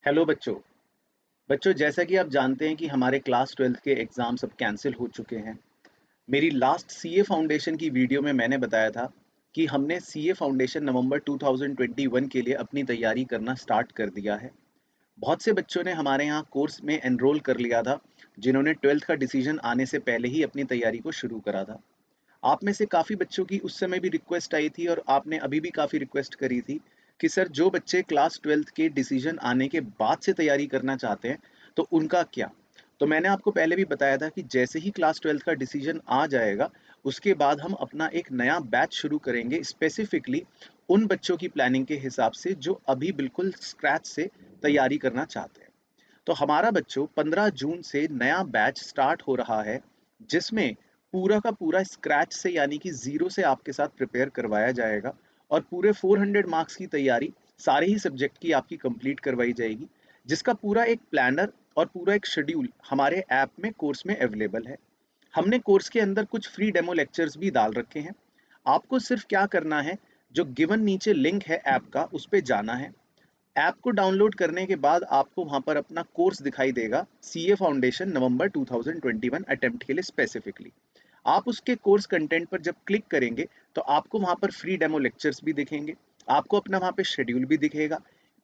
Hello बच्चों। जैसा कि आप जानते हैं कि हमारे क्लास 12th के एग्ज़ाम्स अब कैंसिल हो चुके हैं। मेरी लास्ट सीए फाउंडेशन की वीडियो में मैंने बताया था कि हमने सीए फाउंडेशन नवंबर 2021 के लिए अपनी तैयारी करना स्टार्ट कर दिया है। बहुत से बच्चों ने हमारे यहाँ कोर्स में एनरोल कर लिया था, जिन्होंने 12th का डिसीजन आने से पहले ही अपनी तैयारी को शुरू करा था। आप में से काफ़ी बच्चों की उस समय भी रिक्वेस्ट आई थी और आपने अभी भी काफ़ी रिक्वेस्ट करी थी कि सर जो बच्चे क्लास 12th के डिसीजन आने के बाद से तैयारी करना चाहते हैं तो उनका क्या। तो मैंने आपको पहले भी बताया था कि जैसे ही क्लास 12th का डिसीजन आ जाएगा उसके बाद हम अपना एक नया बैच शुरू करेंगे स्पेसिफिकली उन बच्चों की प्लानिंग के हिसाब से जो अभी बिल्कुल स्क्रैच से तैयारी करना चाहते हैं। तो हमारा बच्चों 15 जून से नया बैच स्टार्ट हो रहा है, जिसमें पूरा का पूरा स्क्रैच से यानी कि ज़ीरो से आपके साथ प्रिपेयर करवाया जाएगा और पूरे 400 मार्क्स की तैयारी सारे ही सब्जेक्ट की आपकी कंप्लीट करवाई जाएगी, जिसका पूरा एक प्लानर और पूरा एक शेड्यूल हमारे ऐप में कोर्स में अवेलेबल है। हमने कोर्स के अंदर कुछ फ्री डेमो लेक्चर्स भी डाल रखे हैं। आपको सिर्फ क्या करना है, जो गिवन नीचे लिंक है ऐप का उस पे जाना है। ऐप को डाउनलोड करने के बाद आपको वहां पर अपना कोर्स दिखाई देगा, सीए फाउंडेशन नवंबर 2021 अटेम्प्ट के लिए स्पेसिफिकली। आप उसके कोर्स कंटेंट पर जब क्लिक करेंगे तो आपको वहां पर फ्री डेमो लेक्चर्स भी दिखेंगे, आपको अपना वहां पे शेड्यूल भी दिखेगा,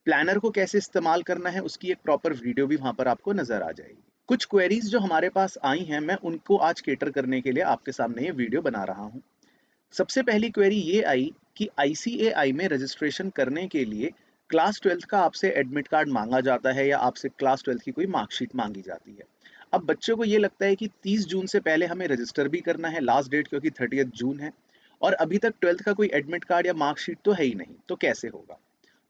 प्लानर को कैसे इस्तेमाल करना है उसकी एक प्रॉपर वीडियो भी वहां पर आपको नजर आ जाएगी। कुछ क्वेरीज जो हमारे पास आई हैं, मैं उनको आज केटर करने के लिए आपके सामने ये वीडियो बना रहा हूँ। सबसे पहली क्वेरी ये आई कि आईसीएआई में रजिस्ट्रेशन करने के लिए क्लास 12th का आपसे एडमिट कार्ड मांगा जाता है या आपसे क्लास 12th की कोई मार्कशीट मांगी जाती है। अब बच्चों को ये लगता है कि 30 जून से पहले हमें रजिस्टर भी करना है, लास्ट डेट क्योंकि 30 जून है और अभी तक 12th का कोई एडमिट कार्ड या मार्कशीट तो है ही नहीं, तो कैसे होगा।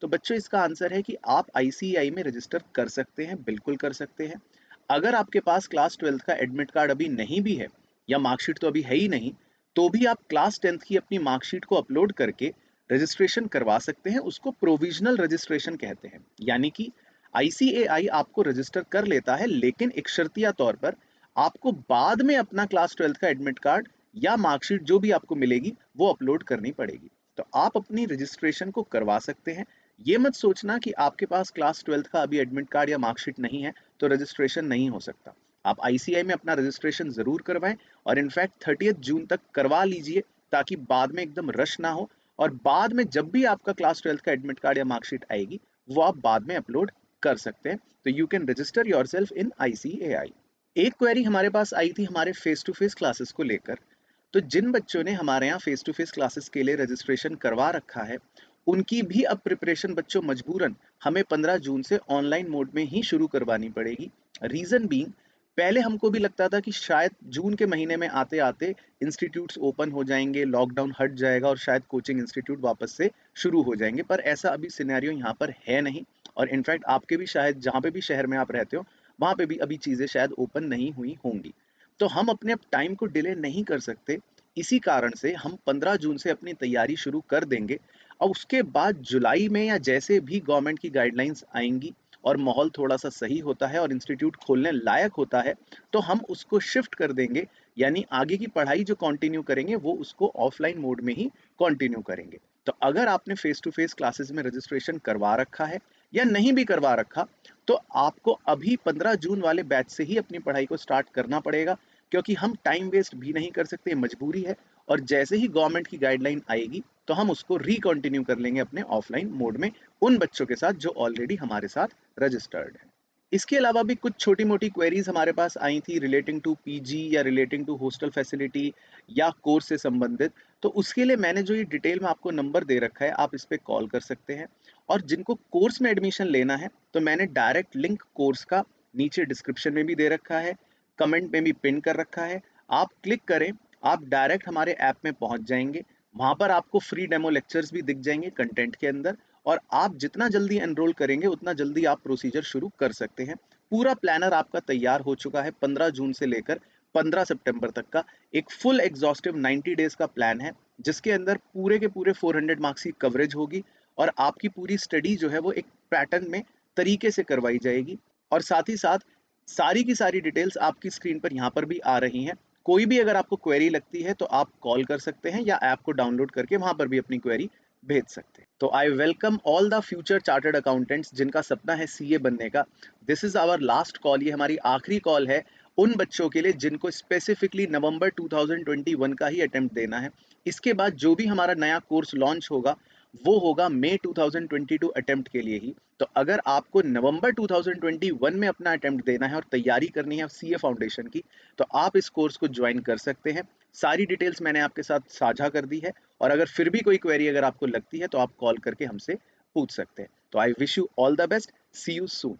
तो बच्चों इसका आंसर है कि आप आईसीएआई में रजिस्टर कर सकते हैं, बिल्कुल कर सकते हैं। अगर आपके पास क्लास 12th का एडमिट कार्ड अभी नहीं भी है या मार्कशीट तो अभी है ही नहीं, तो भी आप क्लास 10th की अपनी मार्कशीट को अपलोड करके रजिस्ट्रेशन करवा सकते हैं। उसको प्रोविजनल रजिस्ट्रेशन कहते हैं, यानी कि आईसीएआई आपको रजिस्टर कर लेता है, लेकिन एक शर्तिया तौर पर आपको बाद में अपना क्लास 12th का एडमिट कार्ड या मार्कशीट जो भी आपको मिलेगी वो अपलोड करनी पड़ेगी। तो आप अपनी रजिस्ट्रेशन को करवा सकते हैं। ये मत सोचना कि आपके पास क्लास 12th का अभी एडमिट कार्ड या मार्कशीट नहीं है तो रजिस्ट्रेशन नहीं हो सकता। आप आईसीआई में अपना रजिस्ट्रेशन जरूर करवाएं और इनफैक्ट 30 जून तक करवा लीजिए, ताकि बाद में एकदम रश ना हो और बाद में जब भी आपका क्लास 12th का एडमिट कार्ड या मार्कशीट आएगी वो आप बाद में अपलोड कर सकते हैं। तो you can register your self in ICAI. एक क्वेरी हमारे पास आई थी हमारे फेस टू फेस क्लासेस को लेकर। तो जिन बच्चों ने हमारे यहाँ फेस टू फेस क्लासेस के लिए रजिस्ट्रेशन करवा रखा है, उनकी भी अब प्रिपरेशन बच्चों मजबूरन हमें 15 जून से ऑनलाइन मोड में ही शुरू करवानी पड़ेगी। रीजन बीइंग, पहले हमको भी लगता था कि शायद जून के महीने में आते आते इंस्टीट्यूट्स ओपन हो जाएंगे, लॉकडाउन हट जाएगा और शायद कोचिंग इंस्टीट्यूट वापस से शुरू हो जाएंगे, पर ऐसा अभी सिनेरियो यहाँ पर है नहीं। और इनफैक्ट आपके भी शायद जहाँ पे भी शहर में आप रहते हो वहाँ पे भी अभी चीज़ें शायद ओपन नहीं हुई होंगी। तो हम अपने टाइम को डिले नहीं कर सकते। इसी कारण से हम 15 जून से अपनी तैयारी शुरू कर देंगे और उसके बाद जुलाई में या जैसे भी गवर्नमेंट की गाइडलाइंस आएंगी और माहौल थोड़ा सा सही होता है और इंस्टीट्यूट खोलने लायक होता है, तो हम उसको शिफ्ट कर देंगे। यानी आगे की पढ़ाई जो कंटिन्यू करेंगे वो उसको ऑफलाइन मोड में ही कंटिन्यू करेंगे। तो अगर आपने फेस टू फेस क्लासेस में रजिस्ट्रेशन करवा रखा है या नहीं भी करवा रखा, तो आपको अभी 15 जून वाले बैच से ही अपनी पढ़ाई को स्टार्ट करना पड़ेगा, क्योंकि हम टाइम वेस्ट भी नहीं कर सकते, मजबूरी है। और जैसे ही गवर्नमेंट की गाइडलाइन आएगी तो हम उसको रिकंटिन्यू कर लेंगे अपने ऑफलाइन मोड में उन बच्चों के साथ जो ऑलरेडी हमारे साथ रजिस्टर्ड है। इसके अलावा भी कुछ छोटी मोटी क्वेरीज हमारे पास आई थी रिलेटिंग टू पीजी या रिलेटिंग टू हॉस्टल फैसिलिटी या कोर्स से संबंधित। तो उसके लिए मैंने जो ये डिटेल में आपको नंबर दे रखा है, आप इस पे कॉल कर सकते हैं। और जिनको कोर्स में एडमिशन लेना है तो मैंने डायरेक्ट लिंक कोर्स का नीचे डिस्क्रिप्शन में भी दे रखा है, कमेंट में भी पिन कर रखा है। आप क्लिक करें, आप डायरेक्ट हमारे ऐप में पहुंच जाएंगे। वहां पर आपको फ्री डेमो लेक्चर्स भी दिख जाएंगे कंटेंट के अंदर, और आप जितना जल्दी एनरोल करेंगे उतना जल्दी आप प्रोसीजर शुरू कर सकते हैं। पूरा प्लानर आपका तैयार हो चुका है। 15 जून से लेकर 15 सितंबर तक का एक फुल एग्जॉस्टिव 90 डेज का प्लान है, जिसके अंदर पूरे के पूरे 400 मार्क्स की कवरेज होगी और आपकी पूरी स्टडी जो है वो एक पैटर्न में तरीके से करवाई जाएगी। और साथ ही साथ सारी की सारी डिटेल्स आपकी स्क्रीन पर यहाँ पर भी आ रही हैं। कोई भी अगर आपको क्वेरी लगती है तो आप कॉल कर सकते हैं या ऐप को डाउनलोड करके वहां पर भी अपनी क्वेरी भेज सकते हैं। तो I welcome all the future chartered accountants जिनका सपना है सीए बनने का। This is our last call, ये हमारी आखिरी कॉल है उन बच्चों के लिए जिनको स्पेसिफिकली नवंबर 2021 का ही अटेम्प्ट देना है। इसके बाद जो भी हमारा नया कोर्स लॉन्च होगा वो होगा मई 2022 अटेम्प्ट के लिए ही। तो अगर आपको नवंबर 2021 में अपना अटेम्प्ट देना है और तैयारी करनी है सीए फाउंडेशन की, तो आप इस कोर्स को ज्वाइन कर सकते हैं। सारी डिटेल्स मैंने आपके साथ साझा कर दी है, और अगर फिर भी कोई क्वेरी अगर आपको लगती है तो आप कॉल करके हमसे पूछ सकते हैं। तो I wish you all the best, see you soon.